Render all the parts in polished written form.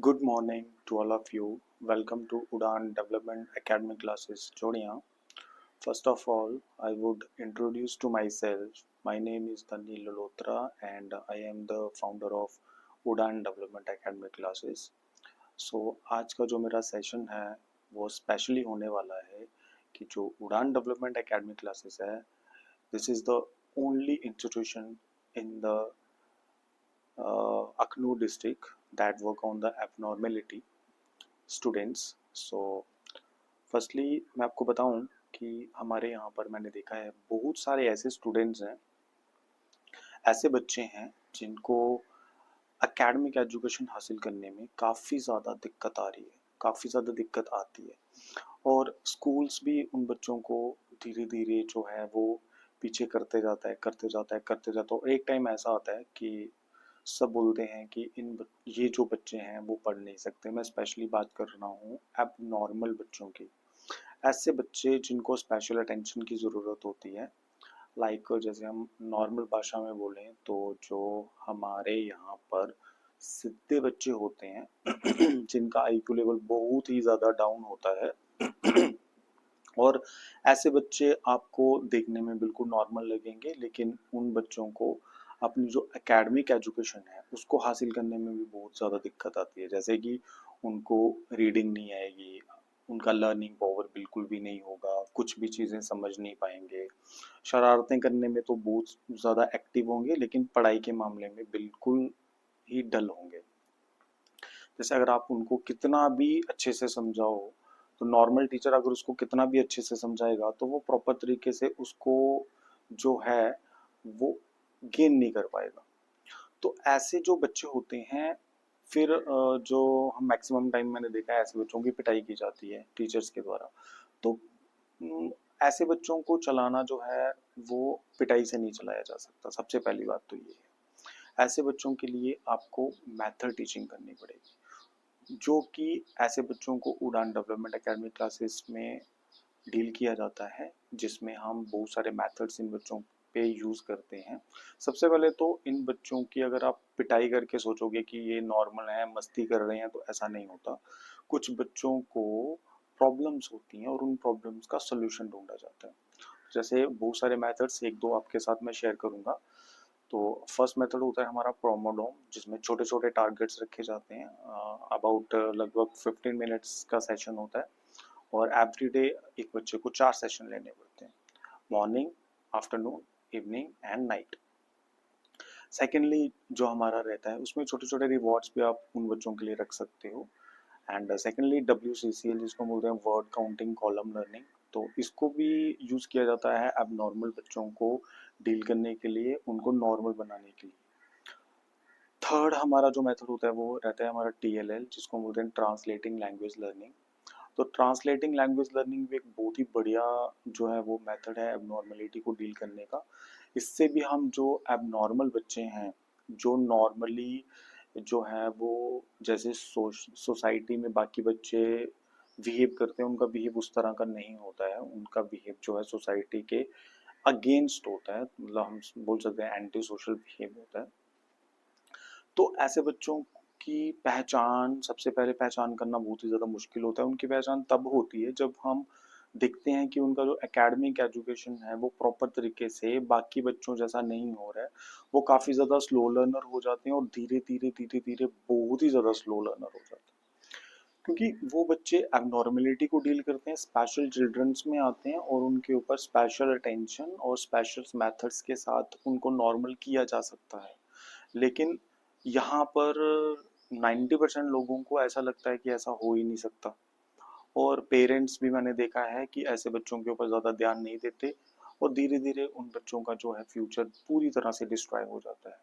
Good morning to all of you. Welcome to Udan Development Academy classes, Jodia. First of all, I would introduce to myself. My name is Dani Lolotra and I am the founder of Udan Development Academy classes. So आज का जो मेरा session है वो specially होने वाला है कि जो उड़ान डेवलपमेंट एकेडमी क्लासेस है this is the only institution in the Akhnoor district that work on the abnormality students. So firstly मैं आपको बताऊं कि हमारे यहाँ पर मैंने देखा है बहुत सारे ऐसे स्टूडेंट्स हैं, ऐसे बच्चे हैं जिनको एकेडमिक एजुकेशन हासिल करने में काफ़ी ज़्यादा दिक्कत आ रही है, काफ़ी ज़्यादा दिक्कत आती है और स्कूल्स भी उन बच्चों को धीरे धीरे जो है वो पीछे करते जाता है करते जाता है करते जाता है और एक टाइम ऐसा आता है कि सब बोलते हैं कि ये जो बच्चे हैं वो पढ़ नहीं सकते। मैं स्पेशली बात कर रहा हूँ अब नॉर्मल बच्चों की, ऐसे बच्चे जिनको स्पेशल अटेंशन की ज़रूरत होती है। लाइक जैसे हम नॉर्मल भाषा में बोलें तो जो हमारे यहाँ पर सीधे बच्चे होते हैं जिनका आईक्यू लेवल बहुत ही ज़्यादा डाउन होता है और ऐसे बच्चे आपको देखने में बिल्कुल नॉर्मल लगेंगे, लेकिन उन बच्चों को अपनी जो एकेडमिक एजुकेशन है उसको हासिल करने में भी बहुत ज़्यादा दिक्कत आती है। जैसे कि उनको रीडिंग नहीं आएगी, उनका लर्निंग पावर बिल्कुल भी नहीं होगा, कुछ भी चीज़ें समझ नहीं पाएंगे, शरारतें करने में तो बहुत ज़्यादा एक्टिव होंगे लेकिन पढ़ाई के मामले में बिल्कुल ही डल होंगे। जैसे अगर आप उनको कितना भी अच्छे से समझाओ, तो नॉर्मल टीचर अगर उसको कितना भी अच्छे से समझाएगा तो वो प्रॉपर तरीके से उसको जो है वो गेन नहीं कर पाएगा। तो ऐसे जो बच्चे होते हैं फिर जो हम मैक्सिमम टाइम मैंने देखा है ऐसे बच्चों की पिटाई की जाती है टीचर्स के द्वारा। तो उम, ऐसे बच्चों को चलाना जो है वो पिटाई से नहीं चलाया जा सकता। सबसे पहली बात तो ये है। ऐसे बच्चों के लिए आपको मेथड टीचिंग करनी पड़ेगी, जो कि ऐसे बच्चों को उड़ान डेवलपमेंट एकेडमी क्लासेस में डील किया जाता है, जिसमें हम बहुत सारे मेथड्स इन बच्चों पे यूज़ करते हैं। सबसे पहले तो इन बच्चों की अगर आप पिटाई करके सोचोगे कि ये नॉर्मल है, मस्ती कर रहे हैं, तो ऐसा नहीं होता। कुछ बच्चों को प्रॉब्लम्स होती हैं और उन प्रॉब्लम्स का सॉल्यूशन ढूँढा जाता है। जैसे बहुत सारे मेथड्स 1-2 आपके साथ मैं शेयर करूँगा। तो फर्स्ट मेथड होता है हमारा प्रोमोडोम, जिसमें छोटे छोटे टारगेट्स रखे जाते हैं। अबाउट लगभग 15 मिनट्स का सेशन होता है और एवरी डे एक बच्चे को 4 सेशन लेने पड़ते हैं, morning, afternoon, evening and night. Secondly जो हमारा रहता है उसमें छोटे छोटे रिवॉर्ड्स भी आप उन बच्चों के लिए रख सकते हो। एंड सेकेंडली WCCL जिसको बोलते हैं वर्ड काउंटिंग कॉलम लर्निंग, तो इसको भी यूज़ किया जाता है अब नॉर्मल बच्चों को डील करने के लिए, उनको नॉर्मल बनाने के लिए। थर्ड हमारा जो मेथड होता है वो रहता है हमारा TLL, जिसको हम बोलते हैं ट्रांसलेटिंग लैंग्वेज लर्निंग। तो ट्रांसलेटिंग लैंग्वेज लर्निंग भी एक बहुत ही बढ़िया जो है वो मेथड है एबनॉर्मलिटी को डील करने का। इससे भी हम जो एबनॉर्मल बच्चे हैं, जो नॉर्मली जो है वो जैसे सोसाइटी में बाकी बच्चे बिहेव करते हैं, उनका बिहेव उस तरह का नहीं होता है। उनका बिहेव जो है सोसाइटी के अगेंस्ट होता है, मतलब हम बोल सकते हैं एंटी सोशल बिहेव होता है। तो ऐसे बच्चों की पहचान, सबसे पहले पहचान करना बहुत ही ज़्यादा मुश्किल होता है। उनकी पहचान तब होती है जब हम देखते हैं कि उनका जो एकेडमिक एजुकेशन है वो प्रॉपर तरीके से बाकी बच्चों जैसा नहीं हो रहा है। वो काफ़ी ज़्यादा स्लो लर्नर हो जाते हैं और धीरे धीरे बहुत ही ज़्यादा स्लो लर्नर हो जाते हैं, क्योंकि वो बच्चे एबनॉर्मेलिटी को डील करते हैं, स्पेशल चिल्ड्रंस में आते हैं और उनके ऊपर स्पेशल अटेंशन और स्पेशल मेथड्स के साथ उनको नॉर्मल किया जा सकता है। लेकिन यहाँ पर 90% लोगों को ऐसा लगता है कि ऐसा हो ही नहीं सकता और पेरेंट्स भी मैंने देखा है कि ऐसे बच्चों के ऊपर ज़्यादा ध्यान नहीं देते और धीरे धीरे उन बच्चों का जो है फ्यूचर पूरी तरह से डिस्ट्रॉय हो जाता है।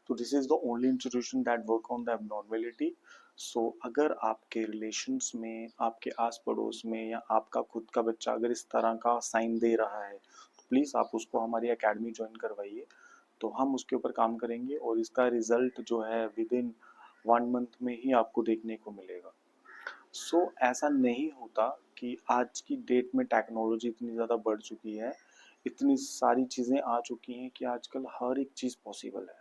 तो this is the only institution that work on the abnormality. So अगर आपके रिलेशंस में, आपके आस पड़ोस में या आपका खुद का बच्चा अगर इस तरह का साइन दे रहा है तो प्लीज़ आप उसको हमारी एकेडमी ज्वाइन करवाइए। तो हम उसके ऊपर काम करेंगे और इसका रिजल्ट जो है विद इन 1 मंथ में ही आपको देखने को मिलेगा। ऐसा नहीं होता कि आज की डेट में टेक्नोलॉजी इतनी ज़्यादा बढ़ चुकी है, इतनी सारी चीज़ें आ चुकी हैं कि आजकल हर एक चीज़ पॉसिबल है।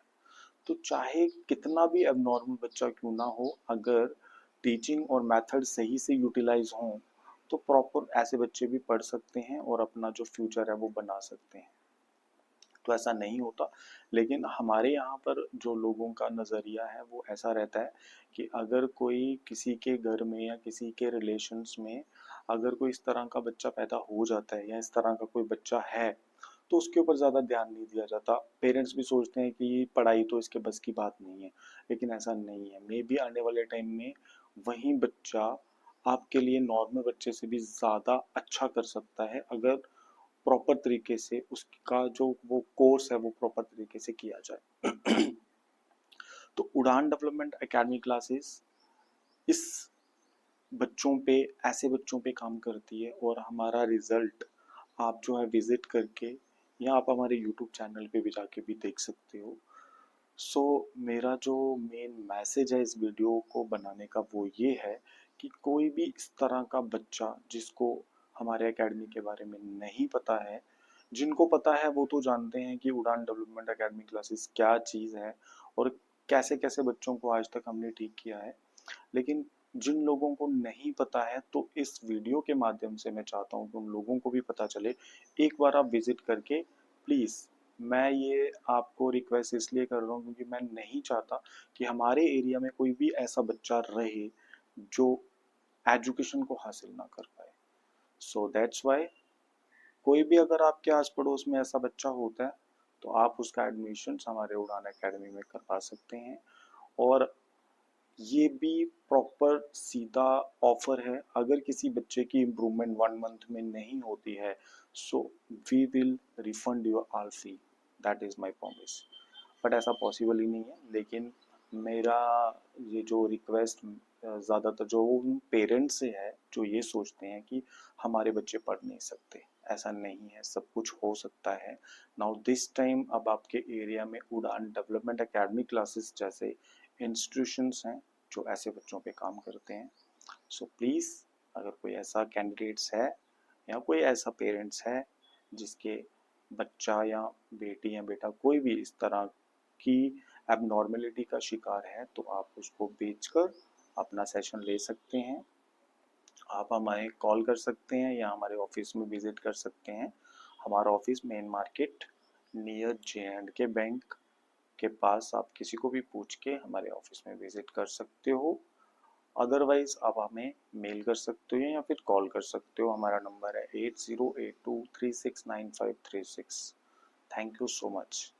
तो चाहे कितना भी एबनॉर्मल बच्चा क्यों ना हो, अगर टीचिंग और मेथड सही से यूटिलाइज हों तो प्रॉपर ऐसे बच्चे भी पढ़ सकते हैं और अपना जो फ्यूचर है वो बना सकते हैं। तो ऐसा नहीं होता, लेकिन हमारे यहाँ पर जो लोगों का नज़रिया है वो ऐसा रहता है कि अगर कोई किसी के घर में या किसी के रिलेशंस में अगर कोई इस तरह का बच्चा पैदा हो जाता है या इस तरह का कोई बच्चा है तो उसके ऊपर ज़्यादा ध्यान नहीं दिया जाता। पेरेंट्स भी सोचते हैं कि पढ़ाई तो इसके बस की बात नहीं है, लेकिन ऐसा नहीं है। मे बी आने वाले टाइम में वही बच्चा आपके लिए नॉर्मल बच्चे से भी ज़्यादा अच्छा कर सकता है, अगर प्रॉपर तरीके से उसका जो वो कोर्स है वो प्रॉपर तरीके से किया जाए। तो उड़ान डेवलपमेंट एकेडमी क्लासेस इस बच्चों पे, ऐसे बच्चों पे काम करती है और हमारा रिजल्ट आप जो है विजिट करके या आप हमारे यूट्यूब चैनल पे भी जाके भी देख सकते हो। सो मेरा जो मेन मैसेज है इस वीडियो को बनाने का वो ये है कि कोई भी इस तरह का बच्चा जिसको हमारे एकेडमी के बारे में नहीं पता है, जिनको पता है वो तो जानते हैं कि उड़ान डेवलपमेंट एकेडमी क्लासेस क्या चीज़ है और कैसे कैसे बच्चों को आज तक हमने ठीक किया है, लेकिन जिन लोगों को नहीं पता है तो इस वीडियो के माध्यम से मैं चाहता हूँ कि उन लोगों को भी पता चले। एक बार आप विजिट करके प्लीज़, मैं ये आपको रिक्वेस्ट इसलिए कर रहा हूँ क्योंकि मैं नहीं चाहता कि हमारे एरिया में कोई भी ऐसा बच्चा रहे जो एजुकेशन को हासिल ना कर पाए। सो दैट्स वाई कोई भी अगर आपके आस पड़ोस में ऐसा बच्चा होता है तो आप उसका एडमिशन हमारे उड़ान एकेडमी में करवा सकते हैं। और ये भी प्रॉपर सीधा ऑफर है, अगर किसी बच्चे की इम्प्रूवमेंट 1 मंथ में नहीं होती है so we will refund your all fee, that is my promise. But ऐसा पॉसिबल ही नहीं है, लेकिन मेरा ये जो रिक्वेस्ट ज़्यादातर जो पेरेंट्स से है जो ये सोचते हैं कि हमारे बच्चे पढ़ नहीं सकते, ऐसा नहीं है, सब कुछ हो सकता है। नाउ दिस टाइम अब आपके एरिया में उड़ान डेवलपमेंट एकेडमी क्लासेस जैसे इंस्टीट्यूशंस हैं जो ऐसे बच्चों पे काम करते हैं। सो प्लीज़, अगर कोई ऐसा कैंडिडेट्स है या कोई ऐसा पेरेंट्स है जिसके बच्चा या बेटी या बेटा कोई भी इस तरह की एबनॉर्मेलिटी का शिकार है तो आप उसको बेचकर अपना सेशन ले सकते हैं। आप हमें कॉल कर सकते हैं या हमारे ऑफिस में विजिट कर सकते हैं। हमारा office main market near J&K bank के पास, आप किसी को भी पूछ के हमारे ऑफिस में विजिट कर सकते हो। अदरवाइज आप हमें मेल कर सकते हो या फिर कॉल कर सकते हो। हमारा नंबर है 8082369536। Thank you so much.